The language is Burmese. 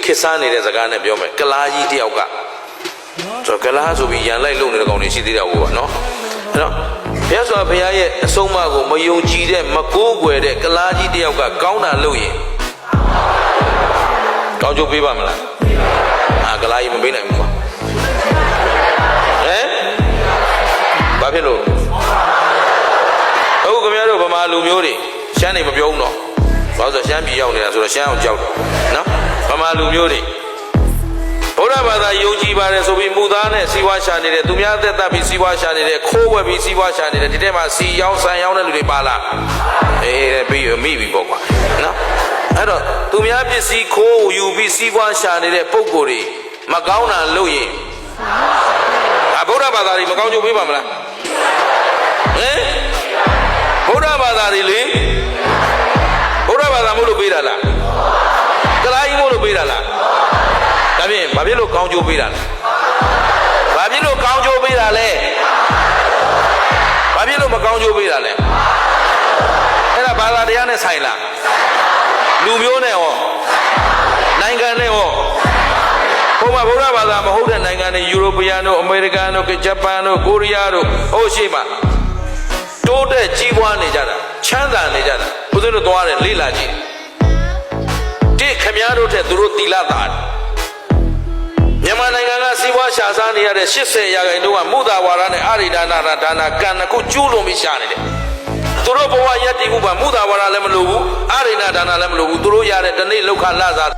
ခေစားနေတဲ့စကားနဲ့ပြောမယ်ကလားကြီးတယောက်ကဆိုကလားဆိုပြီးရန်လိုက်လုံနေတဲ့ကောင်တွေရှိသေးတယ်ဟုတ်ပါနော်အဲ့တော့ဘုရားစွာဘုရားရဲ့အဆုံးအမကိုမယုံကြည်တဲ့မကိုးကွယ်တဲ့ကလားကြီးတယောက်ကကောင်းတာလုပ်ရင်ကောင်းကျိုးပေးပါမလားကလားကြီးမပေးနိုင်ဘူးကွာဘာဖြစ်လို့အခုခင်ဗျားတို့ဗမာလူမျိုးတွေရှမ်းနေမပြောဘူးတော့ဘာလို့ဆိုရှမ်းပြည်ရောက်နေတာဆိုတော့ရှမ်းအောင်ကြောက်တယ်နော်ဗမာလူမျိုးတွေဗုဒ္ဓဘာသာယုံကြည်ပါတယ်ဆိုပြီးမူသားနဲ့စီးပွားရှာနေတဲ့သူများသက်သက်ပြီးစီးပွားရှာနေတဲ့ခိုးဝယ်ပြီးစီးပွားရှာနေတဲ့ဒီထဲမှာစီရောင်းဆန်ရောင်းတဲ့လူတွေပါလားပြီးမိပြီပေါ့ကွာနော်အဲ့တော့သူများပစ္စည်းခိုးယူပြီးစီးပွားရှာနေတဲ့ပုံကိုယ်တွေမကောင်းတာလုပ်ရင်ဗုဒ္ဓဘာသာတွေမကောင်းကြိုးပေးပါမလားဗုဒ္ဓဘာသာတွေလေဗုဒ္ဓဘာသာမို့လို့ပေးတာလားကလားကြီးမို့လို့ပေးတာလားဒါဖြင့်ဘာဖြစ်လို့ကောင်းကျိုးပေးတာလဲဘာဖြစ်လို့ကောင်းကျိုးပေးတာလဲဘာဖြစ်လို့မကောင်းကျိုးပေးတာလဲအဲ့ဒါဘာသာတရားနဲ့ဆိုင်လားလူမျိုးနဲ့ဟောနိုင်ငံနဲ့ဟောဘုရားဗုဒ္ဓဘာသာမဟုတ်တဲ့နိုင်ငံတွေယူရိုပီယန်တို့အမေရိကန်တို့ဂျပန်တို့ကိုရီးယားတို့ဟိုရှိမှတိုးတက်ကြီးပွားနေကြတာချမ်းသာနေကြတာဘုရားတို့သွားတယ်လေးလာကြည့်တိခမည်းတော်တဲ့သူတို့တီလာတာမြန်မာနိုင်ငံကစီးပွားရှာစားနေရတဲ့80ရာခိုင်နှုန်းကမုဒ္ဒဝါဒနဲ့အာရိဒါနာဒါနာကံနှစ်ခုကျူးလွန်ပြီးရှာနေတယ်သူတို့ဘဝရည်တည်မှုပါမုဒ္ဒဝါဒလည်းမလိုဘူးအာရိဒါနာလည်းမလိုဘူးသူတို့ရတဲ့ဒီနေ့လောက်ခလာစား